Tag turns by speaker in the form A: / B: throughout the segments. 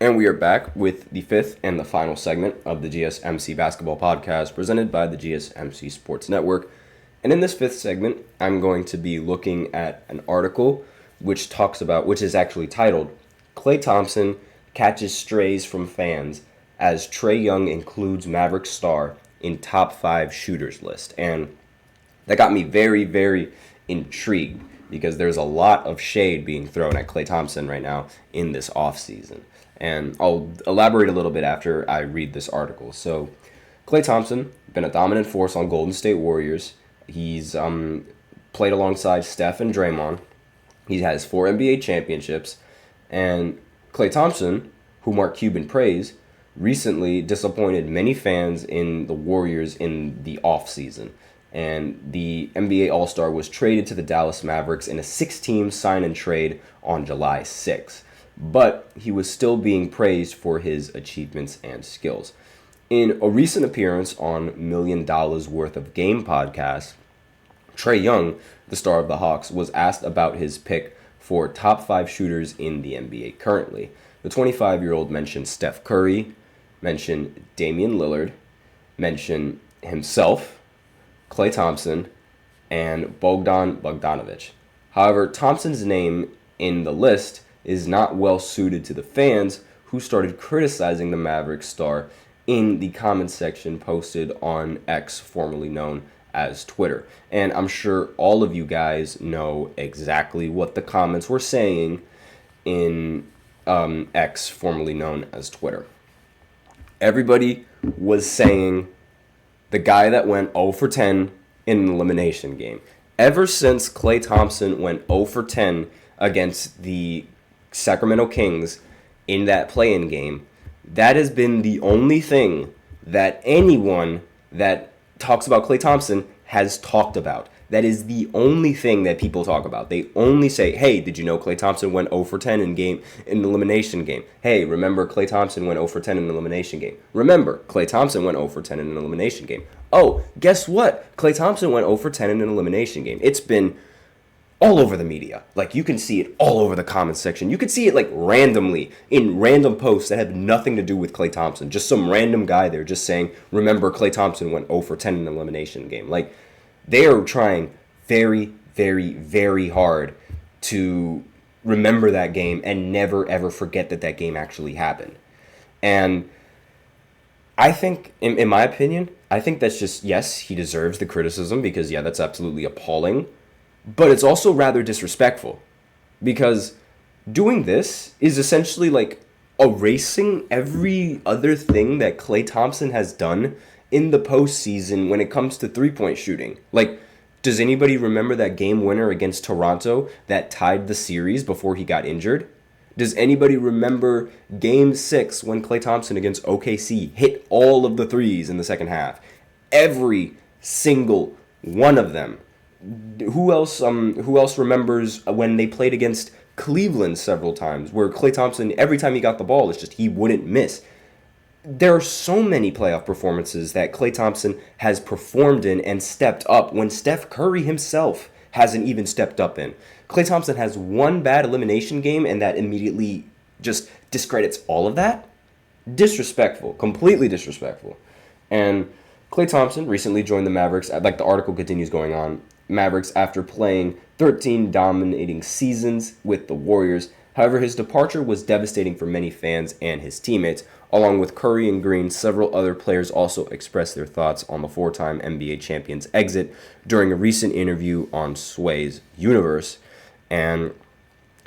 A: And we are back with the fifth and the final segment of the GSMC Basketball Podcast presented by the GSMC Sports Network. And in this fifth segment, I'm going to be looking at an article which is actually titled, Klay Thompson Catches Strays from Fans as Trae Young Includes Maverick Star in Top 5 Shooters List. And that got me very, very intrigued because there's a lot of shade being thrown at Klay Thompson right now in this offseason. And I'll elaborate a little bit after I read this article. So, Klay Thompson, been a dominant force on Golden State Warriors. He's played alongside Steph and Draymond. He has 4 NBA championships. And Klay Thompson, who Mark Cuban praised, recently disappointed many fans in the Warriors in the offseason. And the NBA All-Star was traded to the Dallas Mavericks in a 6-team sign-and-trade on July 6th. But he was still being praised for his achievements and skills. In a recent appearance on $1 Million Worth of Game podcast, Trae Young, the star of the Hawks, was asked about his pick for top 5 shooters in the NBA currently. The 25-year-old mentioned Steph Curry, mentioned Damian Lillard, mentioned himself, Klay Thompson, and Bogdan Bogdanovic. However, Thompson's name in the list is not well suited to the fans who started criticizing the Mavericks star in the comments section posted on X, formerly known as Twitter. And I'm sure all of you guys know exactly what the comments were saying in X, formerly known as Twitter. Everybody was saying the guy that went 0 for 10 in an elimination game. Ever since Klay Thompson went 0 for 10 against the Sacramento Kings in that play-in game, that has been the only thing that anyone that talks about Klay Thompson has talked about. That is the only thing that people talk about. They only say, hey, did you know Klay Thompson went 0 for 10 in an elimination game? Hey, remember Klay Thompson went 0 for 10 in an elimination game? Remember, Klay Thompson went 0 for 10 in an elimination game. Oh, guess what? Klay Thompson went 0 for 10 in an elimination game. It's been all over the media. Like, you can see it all over the comments section. You can see it, like, randomly in random posts that have nothing to do with Klay Thompson. Just some random guy there just saying, remember, Klay Thompson went 0 for 10 in an elimination game. Like, they are trying very, very, very hard to remember that game and never, ever forget that game actually happened. And I think, in my opinion, I think that's just, yes, he deserves the criticism because, yeah, that's absolutely appalling. But it's also rather disrespectful because doing this is essentially like erasing every other thing that Klay Thompson has done in the postseason when it comes to three-point shooting. Like, does anybody remember that game winner against Toronto that tied the series before he got injured? Does anybody remember Game 6 when Klay Thompson against OKC hit all of the threes in the second half? Every single one of them. Who else remembers when they played against Cleveland several times, where Klay Thompson, every time he got the ball, it's just he wouldn't miss. There are so many playoff performances that Klay Thompson has performed in and stepped up when Steph Curry himself hasn't even stepped up in. Klay Thompson has one bad elimination game, and that immediately just discredits all of that. Disrespectful, completely disrespectful. And Klay Thompson recently joined the Mavericks, like the article continues going on, Mavericks after playing 13 dominating seasons with the Warriors. However, his departure was devastating for many fans and his teammates. Along with Curry and Green, several other players also expressed their thoughts on the 4-time NBA champion's exit during a recent interview on Sway's Universe. And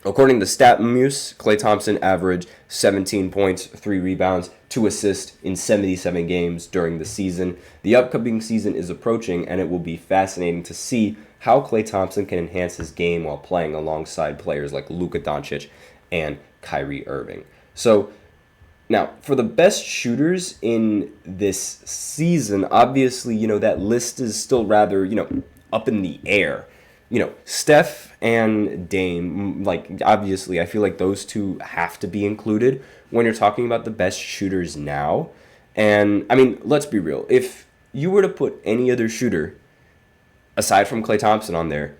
A: according to StatMuse, Klay Thompson averaged 17 points, 3 rebounds, 2 assists in 77 games during the season. The upcoming season is approaching, and it will be fascinating to see how Klay Thompson can enhance his game while playing alongside players like Luka Doncic and Kyrie Irving. So, now, for the best shooters in this season, obviously, that list is still rather, up in the air. Steph and Dame, like, obviously, I feel like those two have to be included when you're talking about the best shooters now. And, I mean, let's be real. If you were to put any other shooter, aside from Klay Thompson on there,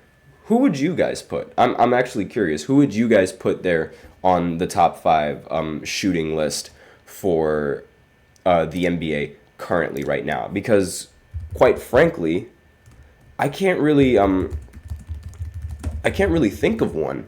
A: who would you guys put? I'm actually curious. Who would you guys put there on the top 5 shooting list for the NBA currently right now, because quite frankly, I can't really think of one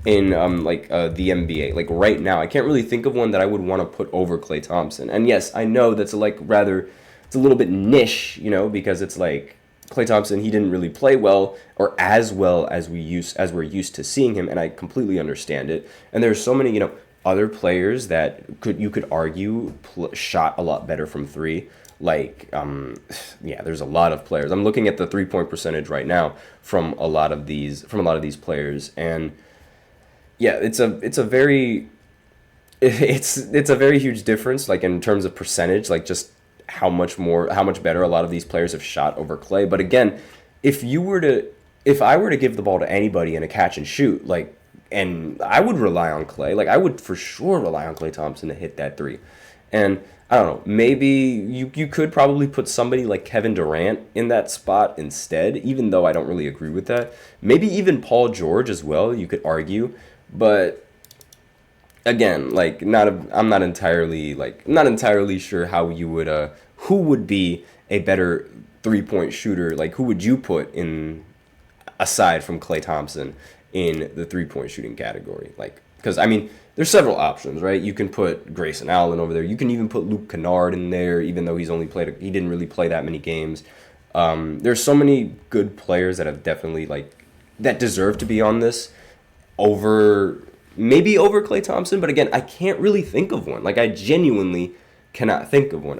A: in the NBA. Like right now, I can't really think of one that I would want to put over Klay Thompson. And yes, I know that's it's a little bit niche, because it's like Klay Thompson, he didn't really play well or as well as we're used to seeing him, and I completely understand it. And there's so many, other players that you could argue shot a lot better from three. There's a lot of players. I'm looking at the 3-point percentage right now from a lot of these players, and yeah, it's a very huge difference, like in terms of percentage, like just how much better a lot of these players have shot over Klay. But again, if I were to give the ball to anybody in a catch and shoot, and I would rely on Klay, I would for sure rely on Klay Thompson to hit that three. And I don't know, maybe you could probably put somebody like Kevin Durant in that spot instead, even though I don't really agree with that. Maybe even Paul George as well, you could argue. But again, I'm not entirely sure how you would who would be a better 3-point shooter. Like, who would you put in aside from Klay Thompson in the 3-point shooting category? Because there's several options, right? You can put Grayson Allen over there. You can even put Luke Kennard in there, even though he didn't really play that many games. There's so many good players that have definitely that deserve to be on this maybe over Klay Thompson. But again, I can't really think of one. I genuinely cannot think of one.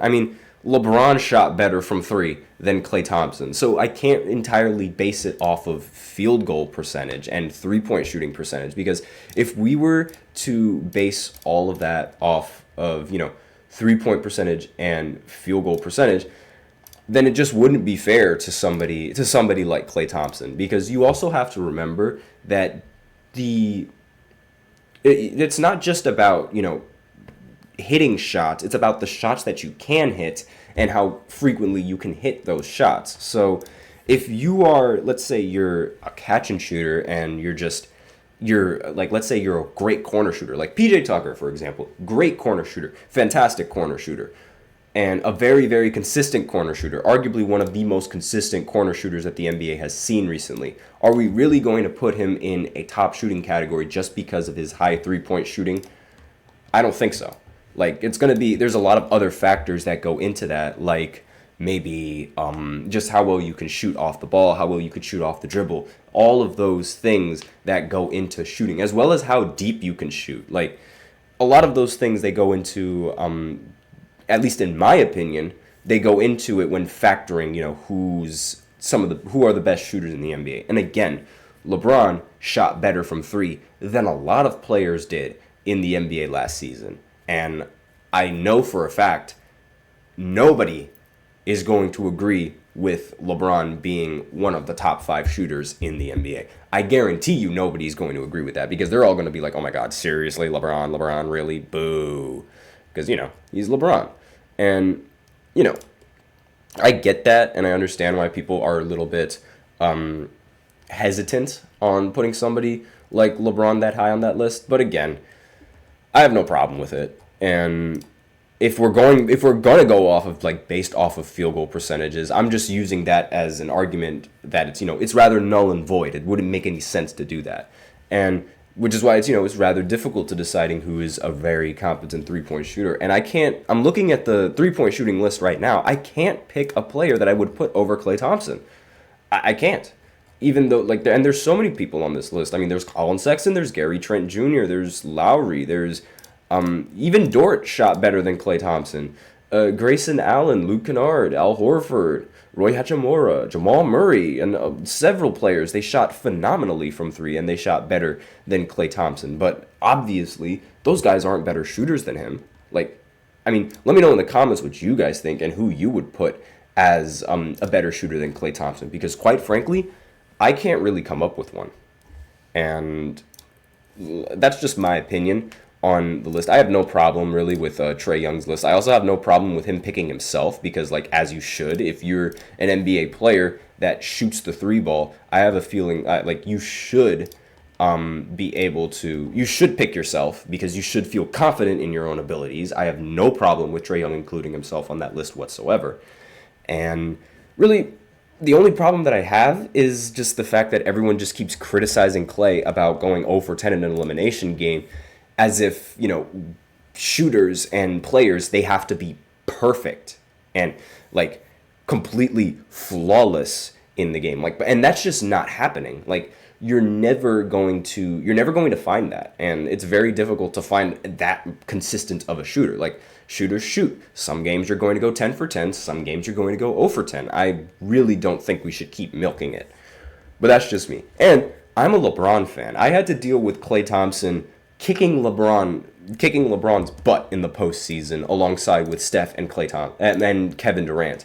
A: LeBron shot better from three than Klay Thompson, so I can't entirely base it off of field goal percentage and 3-point shooting percentage, because if we were to base all of that off of 3-point percentage and field goal percentage, then it just wouldn't be fair to somebody like Klay Thompson, because you also have to remember that it's not just about hitting shots. It's about the shots that you can hit and how frequently you can hit those shots. So if you are, let's say you're a catch and shooter, and let's say you're a great corner shooter, like PJ Tucker, for example, great corner shooter, fantastic corner shooter, and a very, very consistent corner shooter, arguably one of the most consistent corner shooters that the NBA has seen recently. Are we really going to put him in a top shooting category just because of his high 3-point shooting? I don't think so. There's a lot of other factors that go into that, like maybe just how well you can shoot off the ball, how well you could shoot off the dribble, all of those things that go into shooting, as well as how deep you can shoot. A lot of those things, they go into, at least in my opinion, they go into it when factoring, who are the best shooters in the NBA. And again, LeBron shot better from three than a lot of players did in the NBA last season. And I know for a fact nobody is going to agree with LeBron being one of the top 5 shooters in the NBA. I guarantee you nobody's going to agree with that, because they're all going to be like, oh my God, seriously, LeBron, really? Boo. Because, he's LeBron. And, I get that, and I understand why people are a little bit hesitant on putting somebody like LeBron that high on that list. But again, I have no problem with it. And if we're gonna go off of based off of field goal percentages, I'm just using that as an argument that it's rather null and void. It wouldn't make any sense to do that. And which is why it's rather difficult to deciding who is a very competent 3-point shooter. And I'm looking at the 3-point shooting list right now. I can't pick a player that I would put over Klay Thompson. I can't. Even though, and there's so many people on this list. There's Colin Sexton, there's Gary Trent Jr., there's Lowry, there's even Dort shot better than Klay Thompson. Grayson Allen, Luke Kennard, Al Horford, Roy Hachimura, Jamal Murray, and several players, they shot phenomenally from three, and they shot better than Klay Thompson. But obviously, those guys aren't better shooters than him. Let me know in the comments what you guys think and who you would put as a better shooter than Klay Thompson, because quite frankly, I can't really come up with one. And that's just my opinion on the list. I have no problem really with Trae Young's list. I also have no problem with him picking himself, because as you should, if you're an NBA player that shoots the 3 ball, I have a feeling you should be able to, you should pick yourself because you should feel confident in your own abilities. I have no problem with Trae Young including himself on that list whatsoever. And really, the only problem that I have is just the fact that everyone just keeps criticizing Klay about going 0 for 10 in an elimination game as if, shooters and players, they have to be perfect and like completely flawless in the game. And that's just not happening. You're never going to find that. And it's very difficult to find that consistent of a shooter. Shooters shoot. Some games you're going to go 10 for 10. Some games you're going to go 0 for 10. I really don't think we should keep milking it. But that's just me. And I'm a LeBron fan. I had to deal with Klay Thompson kicking LeBron's butt in the postseason alongside with Steph and and Kevin Durant.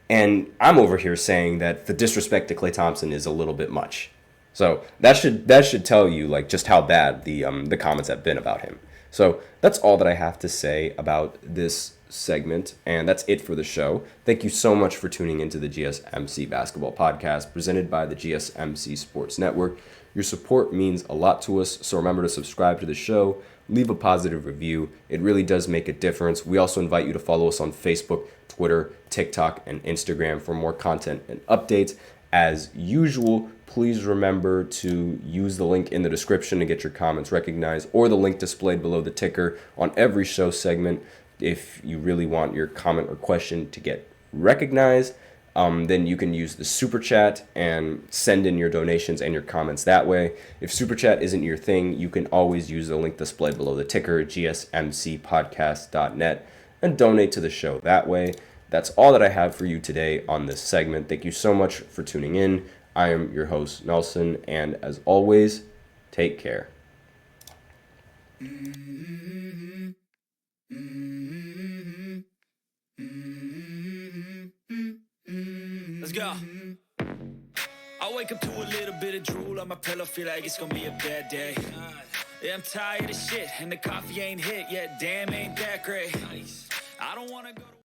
A: And I'm over here saying that the disrespect to Klay Thompson is a little bit much. So that should tell you just how bad the comments have been about him. So that's all that I have to say about this segment, and that's it for the show. Thank you so much for tuning into the GSMC Basketball Podcast presented by the GSMC Sports Network. Your support means a lot to us, so remember to subscribe to the show, leave a positive review. It really does make a difference. We also invite you to follow us on Facebook, Twitter, TikTok, and Instagram for more content and updates. As usual, please remember to use the link in the description to get your comments recognized, or the link displayed below the ticker on every show segment. If you really want your comment or question to get recognized, then you can use the Super Chat and send in your donations and your comments that way. If Super Chat isn't your thing, you can always use the link displayed below the ticker, gsmcpodcast.net, and donate to the show that way. That's all that I have for you today on this segment. Thank you so much for tuning in. I am your host, Nelson, and as always, take care.
B: Let's go. I wake up to a little bit of drool on my pillow, feel like it's gonna be a bad day. Yeah, I'm tired of shit, and the coffee ain't hit yet. Damn, ain't that great. I don't wanna go to